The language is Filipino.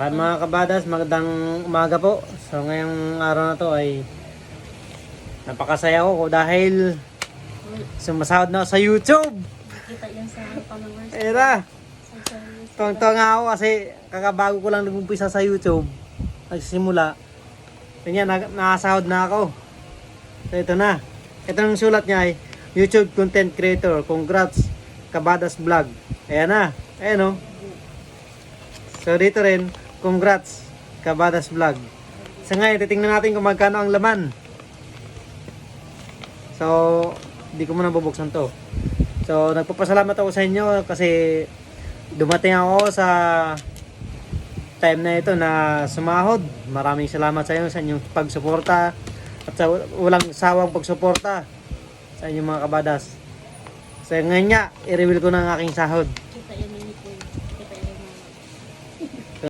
Mga kabadas, magandang umaga po. So ngayong araw na to ay napakasaya ko dahil sumasahod na ako sa YouTube. Kita yan sa followers. Era, Sa tuwang-tuwa nga ako kasi kakabago ko lang nag-umpisa sa YouTube. Nagsisimula. Ganyan, nakasahod na ako. So ito na. Ito ang sulat niya ay YouTube Content Creator. Congrats, Kabadas Vlog. Ayan na. Ayan o. So dito rin, congrats, Kabadas Vlog. Sa ngayon, titingnan natin kung magkano ang laman. So, hindi ko muna bubuksan to. So, nagpapasalamat ako sa inyo kasi dumating ako sa time na ito na sumahod. Maraming salamat sa inyo sa inyong pagsuporta at sa walang sawang pagsuporta sa inyong mga kabadas. So, ngayon nga, i-reveal ko na ang aking sahod.